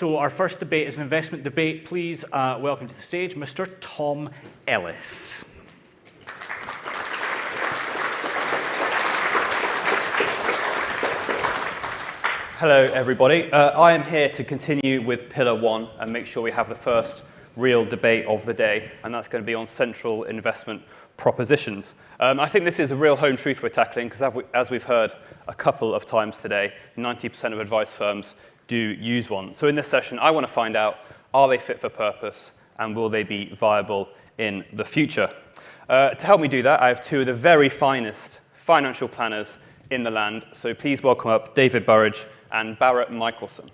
So our first debate is an investment debate. Please welcome to the stage Mr. Tom Ellis. Hello, everybody. I am here to continue with Pillar 1 and make sure we have the first real debate of the day, and that's going to be on central investment propositions. I think this is a real home truth we're tackling because, as we've heard a couple of times today, 90% of advice firms do use one. So in this session, I want to find out, are they fit for purpose and will they be viable in the future? To help me do that, I have two of the very finest financial planners in the land. So please welcome up David Burridge and Barrett Michelson.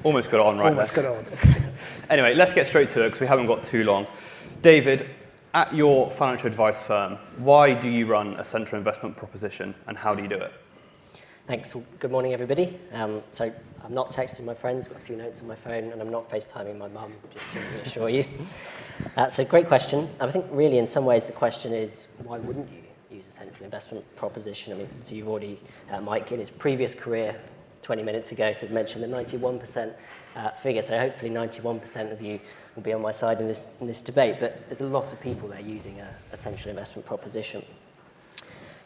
Almost got it on right Almost there. got it on. Anyway, let's get straight to it because we haven't got too long. David, at your financial advice firm, why do you run a central investment proposition and how do you do it? Thanks. Well, good morning, everybody. So I'm not texting my friends, got a few notes on my phone, and I'm not FaceTiming my mum, just to reassure you. So great question. I think really in some ways the question is, why wouldn't you use a central investment proposition? I mean, so you've already, Mike, in his previous career, 20 minutes ago, so mentioned the 91% figure, so hopefully 91% of you will be on my side in this debate, but there's a lot of people there using a central investment proposition.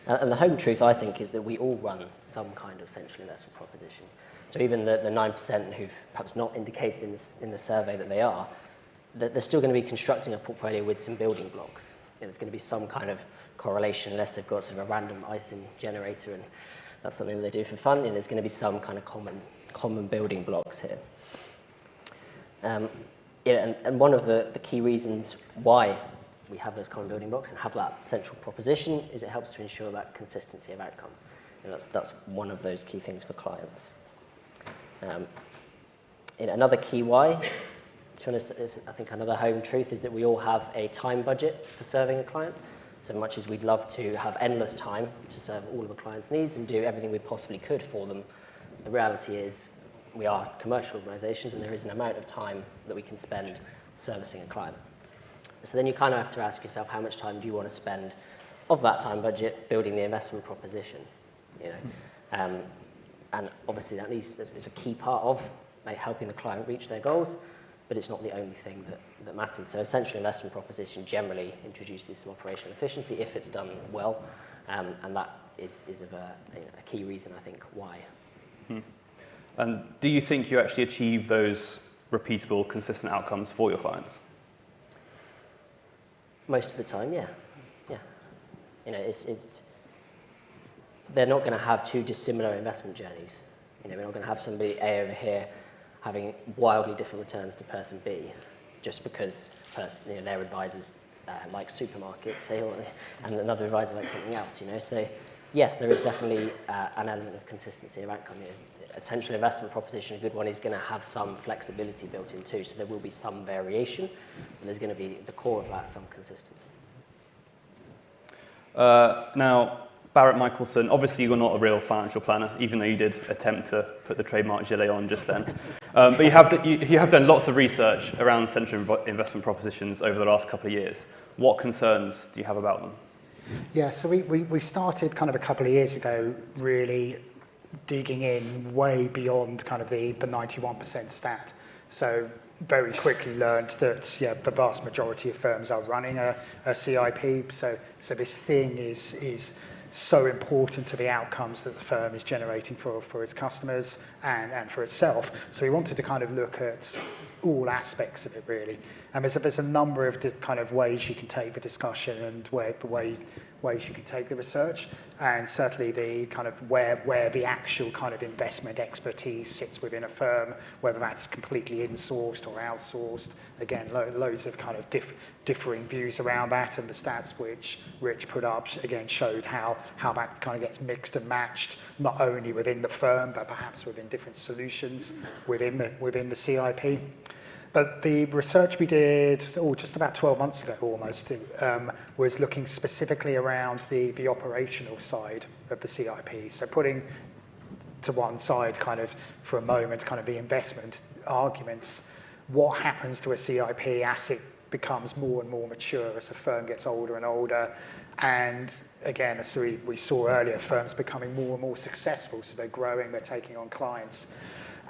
And the home truth, I think, is that we all run some kind of central investment proposition. So even the 9% who've perhaps not indicated in the survey that they are, that they're still going to be constructing a portfolio with some building blocks. There's going to be some kind of correlation, unless they've got sort of a random ISIN generator and that's something that they do for fun, and there's going to be some kind of common building blocks here. And one of the key reasons why we have those common building blocks and have that central proposition is it helps to ensure that consistency of outcome. And that's one of those key things for clients. Another key why, to be honest, I think another home truth is that we all have a time budget for serving a client. So much as we'd love to have endless time to serve all of a client's needs and do everything we possibly could for them, the reality is we are commercial organisations and there is an amount of time that we can spend servicing a client. So then you kind of have to ask yourself, how much time do you want to spend of that time budget building the investment proposition? And obviously that is a key part of helping the client reach their goals, but it's not the only thing that matters. So a central investment proposition generally introduces some operational efficiency if it's done well, and that is of a key reason, I think, why. And do you think you actually achieve those repeatable, consistent outcomes for your clients? Most of the time, yeah. They're not going to have two dissimilar investment journeys. We're not going to have somebody A over here having wildly different returns to person B, just because their advisors like supermarkets, and another advisor likes something else. So yes, there is definitely an element of consistency of outcome here. A central investment proposition, a good one, is going to have some flexibility built in too, so there will be some variation, and there's going to be, the core of that, some consistency. Now, Barrett Michelson, obviously you're not a real financial planner, even though you did attempt to put the trademark gilet on just then. But you have done lots of research around central investment propositions over the last couple of years. What concerns do you have about them? Yeah, so we started kind of a couple of years ago really digging in way beyond kind of the 91% stat. So very quickly learned that the vast majority of firms are running a CIP. So this thing is so important to the outcomes that the firm is generating for its customers and for itself. So we wanted to kind of look at all aspects of it really. And there's a number of the kind of ways you can take the discussion and ways you can take the research, and certainly the kind of where the actual kind of investment expertise sits within a firm, whether that's completely insourced or outsourced. Again, loads of kind of differing views around that, and the stats which Rich put up again showed how that kind of gets mixed and matched, not only within the firm but perhaps within different solutions within the CIP. But the research we did, just about 12 months ago almost, was looking specifically around the operational side of the CIP. So putting to one side kind of for a moment, kind of the investment arguments, what happens to a CIP as it becomes more and more mature, as the firm gets older and older? And again, as we saw earlier, firms becoming more and more successful, so they're growing, they're taking on clients.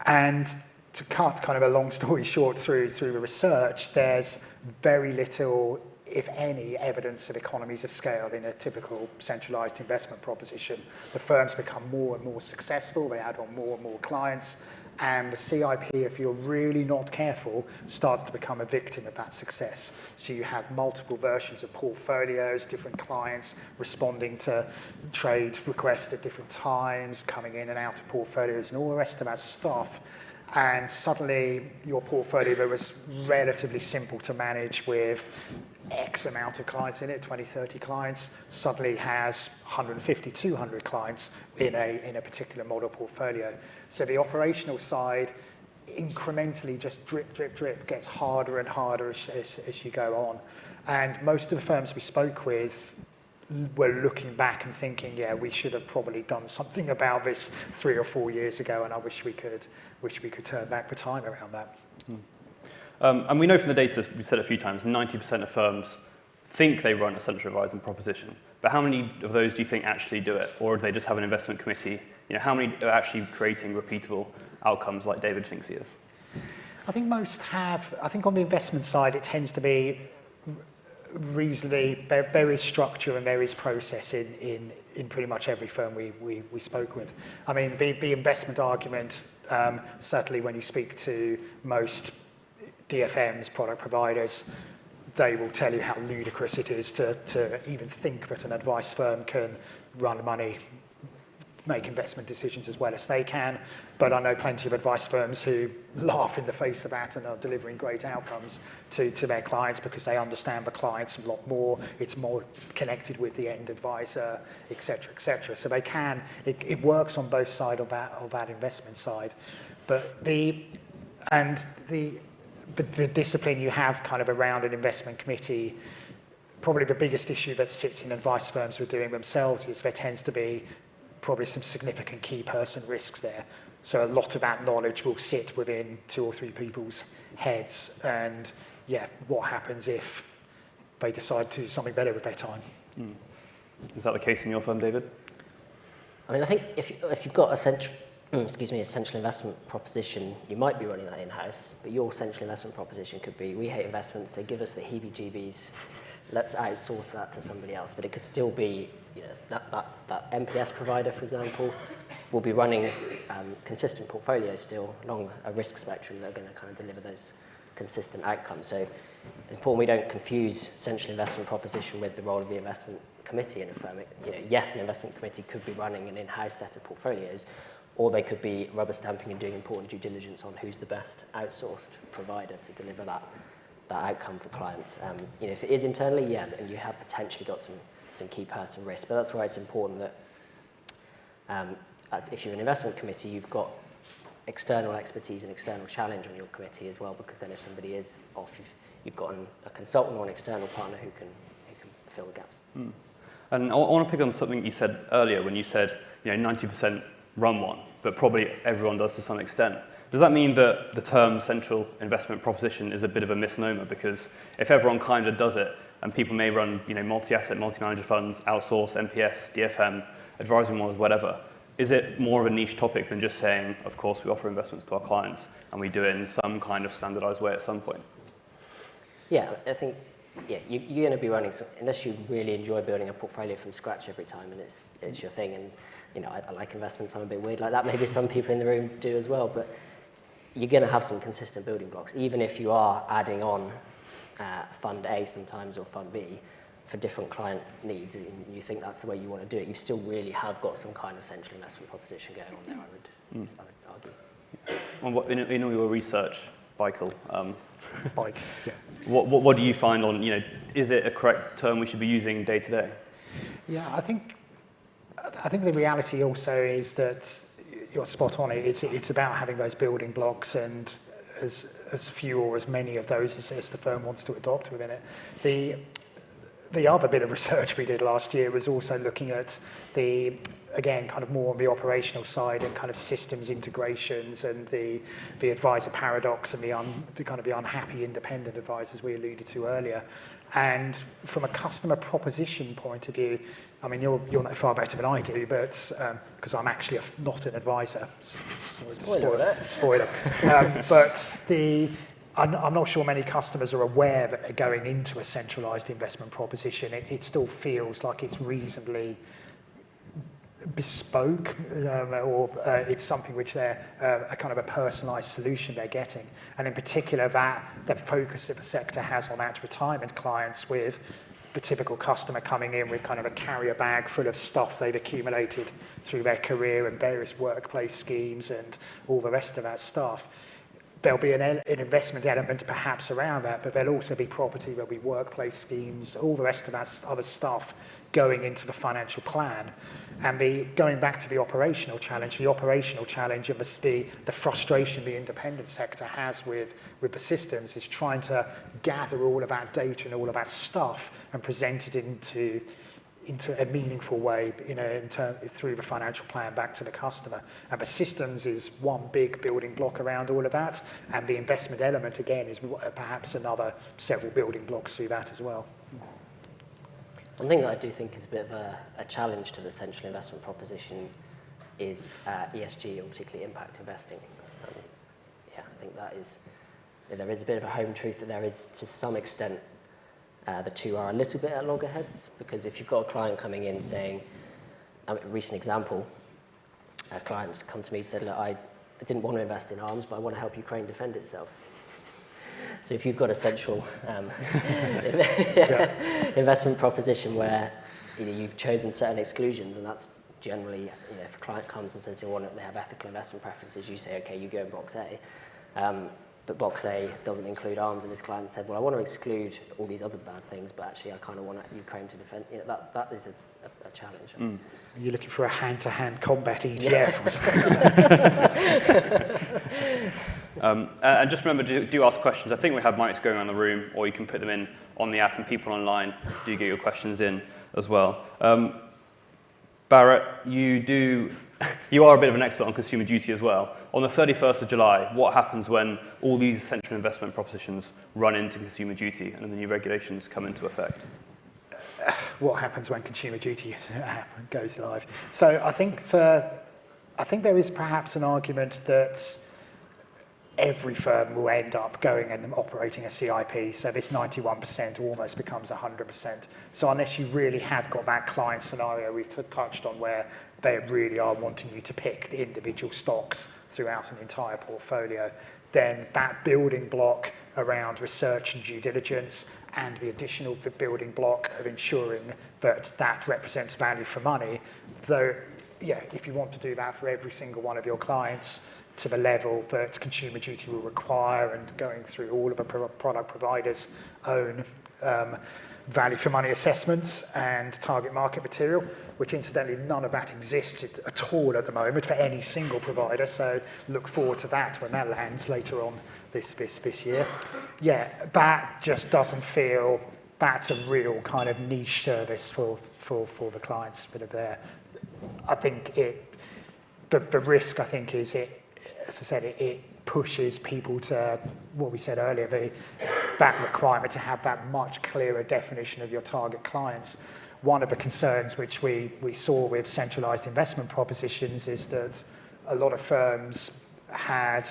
And to cut kind of a long story short through the research, there's very little, if any, evidence of economies of scale in a typical centralised investment proposition. The firms become more and more successful, they add on more and more clients, and the CIP, if you're really not careful, starts to become a victim of that success. So you have multiple versions of portfolios, different clients responding to trade requests at different times, coming in and out of portfolios, and all the rest of that stuff. And suddenly your portfolio that was relatively simple to manage with X amount of clients in it, 20, 30 clients, suddenly has 150, 200 clients in a particular model portfolio. So the operational side incrementally just drip, drip, drip gets harder and harder as you go on. And most of the firms we spoke with were looking back and thinking, yeah, we should have probably done something about this 3 or 4 years ago, and I wish we could turn back the time around that. And we know from the data, we've said it a few times, 90% of firms think they run a centralised proposition. But how many of those do you think actually do it? Or do they just have an investment committee? You know, how many are actually creating repeatable outcomes like David thinks he is? I think most have. I think on the investment side, it tends to be reasonably, there is structure and there is process in pretty much every firm we spoke with. I mean, the investment argument, certainly when you speak to most DFMs, product providers, they will tell you how ludicrous it is to even think that an advice firm can run money, make investment decisions as well as they can. But I know plenty of advice firms who laugh in the face of that and are delivering great outcomes to their clients because they understand the clients a lot more. It's more connected with the end advisor, et cetera, et cetera. So they can, it works on both sides of that investment side. But the discipline you have kind of around an investment committee, probably the biggest issue that sits in advice firms with doing themselves is there tends to be probably some significant key person risks there. So a lot of that knowledge will sit within 2 or 3 people's heads. And yeah, what happens if they decide to do something better with their time? Is that the case in your firm, David? I mean, I think if you've got a central investment proposition, you might be running that in-house, but your central investment proposition could be, we hate investments, they give us the heebie-jeebies, let's outsource that to somebody else. But it could still be, you know, that MPS provider, for example, will be running consistent portfolios still along a risk spectrum that are going to kind of deliver those consistent outcomes. So it's important we don't confuse central investment proposition with the role of the investment committee in a firm. You know, yes, an investment committee could be running an in-house set of portfolios, or they could be rubber stamping and doing important due diligence on who's the best outsourced provider to deliver that outcome for clients. You know, if it is internally, yeah, and you have potentially got some key person risk, but that's why it's important that if you're an investment committee, you've got external expertise and external challenge on your committee as well, because then if somebody is off, you've got a consultant or an external partner who can fill the gaps. And I want to pick on something you said earlier when you said, you know, 90% run one, but probably everyone does to some extent. Does that mean that the term central investment proposition is a bit of a misnomer? Because if everyone kind of does it, and people may run, you know, multi-asset, multi-manager funds, outsource, MPS, DFM, advisory models, whatever, is it more of a niche topic than just saying, of course, we offer investments to our clients, and we do it in some kind of standardized way at some point? Yeah, I think, yeah, you're going to be running some, unless you really enjoy building a portfolio from scratch every time, and it's your thing. And you know, I like investments. I'm a bit weird like that. Maybe some people in the room do as well. But you're going to have some consistent building blocks, even if you are adding on Fund A sometimes or Fund B for different client needs, and you think that's the way you want to do it. You still really have got some kind of central investment proposition going on there. I would argue. And in all your research, Michael, Mike, yeah. What do you find on, you know, is it a correct term we should be using day to day? Yeah, I think the reality also is that you're spot on. It's about having those building blocks and as few or as many of those as the firm wants to adopt within it. the other bit of research we did last year was also looking at again, kind of more on the operational side and kind of systems integrations and the advisor paradox and the unhappy independent advisors we alluded to earlier. And from a customer proposition point of view, I mean, you'll know far better than I do, but because I'm actually not an advisor. Spoiler. But I'm not sure many customers are aware that they're going into a centralised investment proposition. It still feels like it's reasonably bespoke, or it's something which they're a kind of a personalised solution they're getting. And in particular, the focus that the sector has on that retirement clients, with the typical customer coming in with kind of a carrier bag full of stuff they've accumulated through their career and various workplace schemes and all the rest of that stuff. There'll be an investment element perhaps around that, but there'll also be property, there'll be workplace schemes, all the rest of that other stuff going into the financial plan. And going back to the operational challenge and the frustration the independent sector has with the systems is trying to gather all of that data and all of that stuff and present it into a meaningful way, through the financial plan back to the customer. And the systems is one big building block around all of that, and the investment element, again, is perhaps another several building blocks through that as well. One thing that I do think is a bit of a challenge to the central investment proposition is ESG, or particularly impact investing. I think there is a bit of a home truth that there is, to some extent, the two are a little bit at loggerheads, because if you've got a client coming in saying, a recent example, clients come to me and said, look, I didn't want to invest in arms, but I want to help Ukraine defend itself. So if you've got a central investment proposition where you've chosen certain exclusions, and that's generally, if a client comes and says they have ethical investment preferences, you say, okay, you go in box A. But box A doesn't include arms, and this client said, well, I want to exclude all these other bad things, but actually I kind of want Ukraine to defend. That is a challenge. Mm. You're looking for a hand-to-hand combat ETF. And just remember, do ask questions. I think we have mics going around the room, or you can put them in on the app, and people online do get your questions in as well. Barrett, you are a bit of an expert on consumer duty as well. On the 31st of July, what happens when all these central investment propositions run into consumer duty and the new regulations come into effect? What happens when consumer duty goes live? So I think there is perhaps an argument that every firm will end up going and operating a CIP, so this 91% almost becomes 100%. So unless you really have got that client scenario we've touched on, where they really are wanting you to pick the individual stocks throughout an entire portfolio, then that building block around research and due diligence, and the additional building block of ensuring that represents value for money, though, if you want to do that for every single one of your clients to the level that consumer duty will require, and going through all of the product providers' own value for money assessments and target market material, which incidentally none of that exists at all at the moment for any single provider, so look forward to that when that lands later on this year. That just doesn't feel that's a real kind of niche service for the clients that are there. I think the risk, I think, is as I said, it pushes people to what we said earlier, that requirement to have that much clearer definition of your target clients. One of the concerns which we saw with centralised investment propositions is that a lot of firms had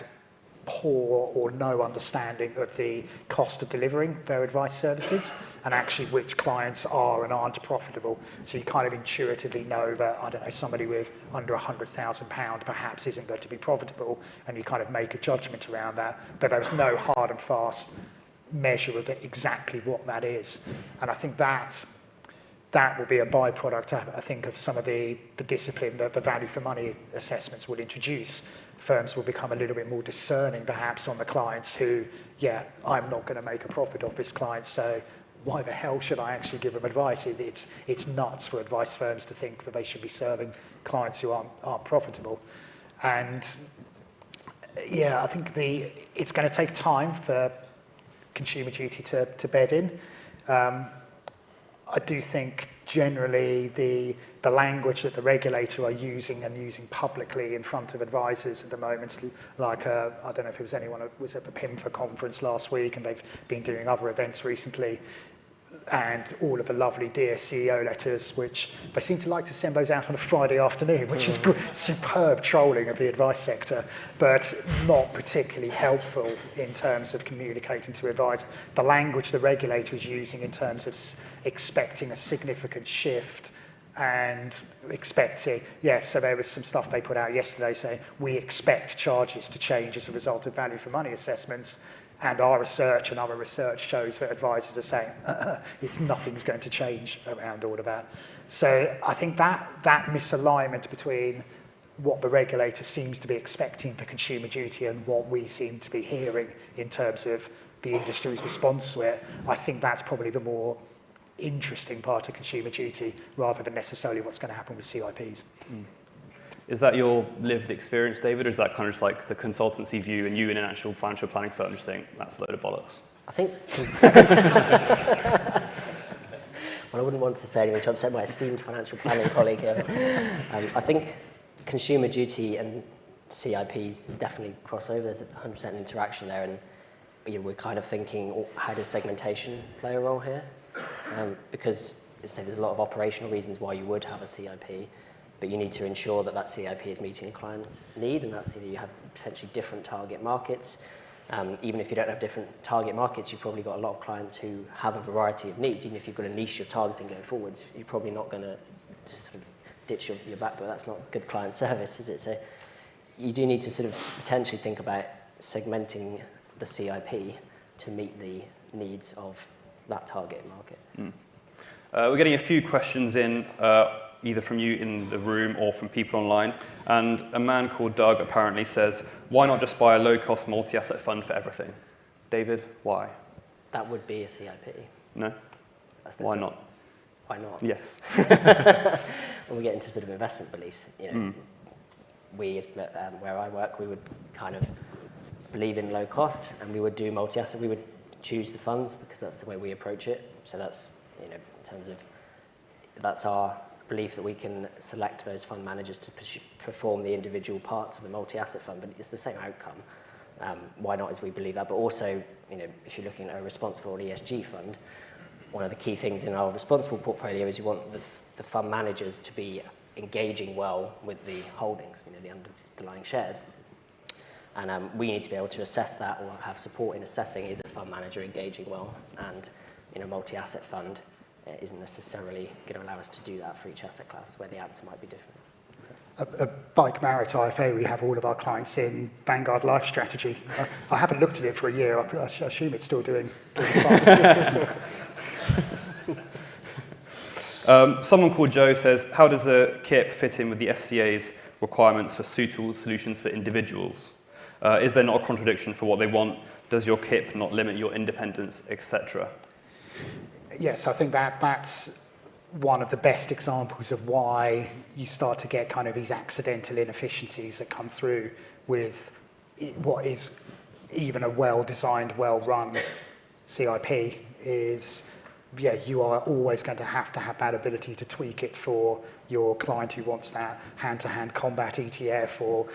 poor or no understanding of the cost of delivering their advice services, and actually which clients are and aren't profitable. So you kind of intuitively know that, I don't know, somebody with under £100,000 perhaps isn't going to be profitable, and you kind of make a judgment around that, but there's no hard and fast measure of exactly what that is. And I think that will be a byproduct, I think, of some of the discipline that the value for money assessments would introduce. Firms will become a little bit more discerning perhaps on the clients who, I'm not going to make a profit off this client, so why the hell should I actually give them advice? It's nuts for advice firms to think that they should be serving clients who aren't profitable. And I think it's going to take time for consumer duty to bed in. I do think generally the language that the regulator are using and using publicly in front of advisors at the moment, like I don't know if it was anyone who was at the PIMFA conference last week, and they've been doing other events recently, and all of the lovely Dear CEO letters, which they seem to like to send those out on a Friday afternoon, which is superb trolling of the advice sector, but not particularly helpful in terms of communicating to advisors. The language the regulator is using in terms of expecting a significant shift and expecting, so there was some stuff they put out yesterday saying, we expect charges to change as a result of value for money assessments. And our research and other research shows that advisors are saying, nothing's going to change around all of that. So I think that misalignment between what the regulator seems to be expecting for consumer duty and what we seem to be hearing in terms of the industry's response to it, I think that's probably the more interesting part of consumer duty rather than necessarily what's going to happen with CIPs. Is that your lived experience, David, or is that kind of just like the consultancy view and you in an actual financial planning firm just think, that's a load of bollocks? I think... well, I wouldn't want to say anything to upset my esteemed financial planning colleague here. I think consumer duty and CIPs definitely cross over. There's a 100% interaction there, and we're kind of thinking, how does segmentation play a role here? Because there's a lot of operational reasons why you would have a CIP, but you need to ensure that CIP is meeting a client's need, and that's you have potentially different target markets. Even if you don't have different target markets, you've probably got a lot of clients who have a variety of needs. Even if you've got a niche you're targeting going forwards, you're probably not going to just sort of ditch your back door. That's not good client service, is it? So you do need to sort of potentially think about segmenting the CIP to meet the needs of that target market. We're getting a few questions in, either from you in the room or from people online. And a man called Doug apparently says, why not just buy a low-cost multi-asset fund for everything? David, why? That would be a CIP. No? Why not? Why not? Yes. When we get into sort of investment beliefs, we, as where I work, we would kind of believe in low cost, and we would do multi-asset. We would choose the funds because that's the way we approach it. So that's, in terms of, that's our belief that we can select those fund managers to perform the individual parts of the multi-asset fund, but it's the same outcome. Why not, as we believe that, but also, if you're looking at a responsible ESG fund, one of the key things in our responsible portfolio is you want the fund managers to be engaging well with the holdings, the underlying shares. And we need to be able to assess that, or have support in assessing, is a fund manager engaging well? And a multi-asset fund isn't necessarily going to allow us to do that for each asset class, where the answer might be different. Mike Barrett, IFA, we have all of our clients in Vanguard Life Strategy. I haven't looked at it for a year. I assume it's still doing fine. Someone called Joe says, how does a KIP fit in with the FCA's requirements for suitable solutions for individuals? Is there not a contradiction for what they want? Does your KIP not limit your independence, etc.? Yes, I think that's one of the best examples of why you start to get kind of these accidental inefficiencies that come through with what is even a well-designed, well-run CIP is, you are always going to have that ability to tweak it for your client who wants that hand-to-hand combat ETF or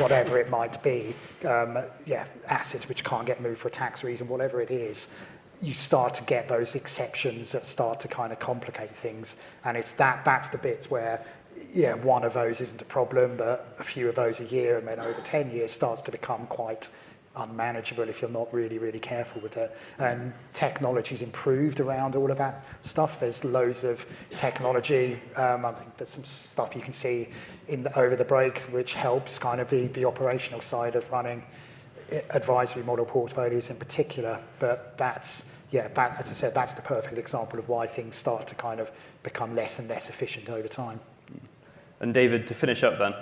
whatever it might be. Assets which can't get moved for a tax reason, whatever it is. You start to get those exceptions that start to kind of complicate things. And that's the bits where, one of those isn't a problem, but a few of those a year and then over 10 years starts to become quite unmanageable if you're not really, really careful with it. And technology's improved around all of that stuff. There's loads of technology. I think there's some stuff you can see over the break which helps kind of the operational side of running advisory model portfolios in particular, but as I said, that's the perfect example of why things start to kind of become less and less efficient over time. And David, to finish up then,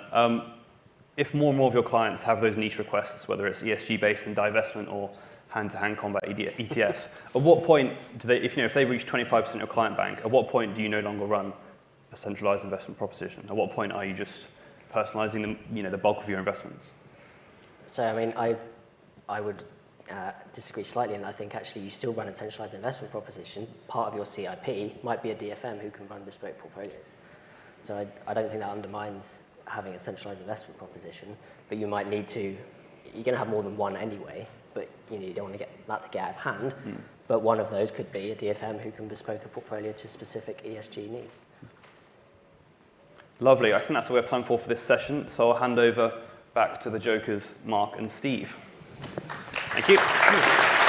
if more and more of your clients have those niche requests, whether it's ESG-based and divestment or hand-to-hand combat ETFs, at what point do they, if they reach 25% of your client bank, at what point do you no longer run a centralised investment proposition? At what point are you just personalising the bulk of your investments? So, I would disagree slightly, and I think actually you still run a centralised investment proposition. Part of your CIP might be a DFM who can run bespoke portfolios. So I don't think that undermines having a centralised investment proposition, but you might need to, you're going to have more than one anyway, but you don't want to get that to get out of hand. But one of those could be a DFM who can bespoke a portfolio to specific ESG needs. Lovely. I think that's all we have time for this session. So I'll hand over back to the jokers, Mark and Steve. Thank you.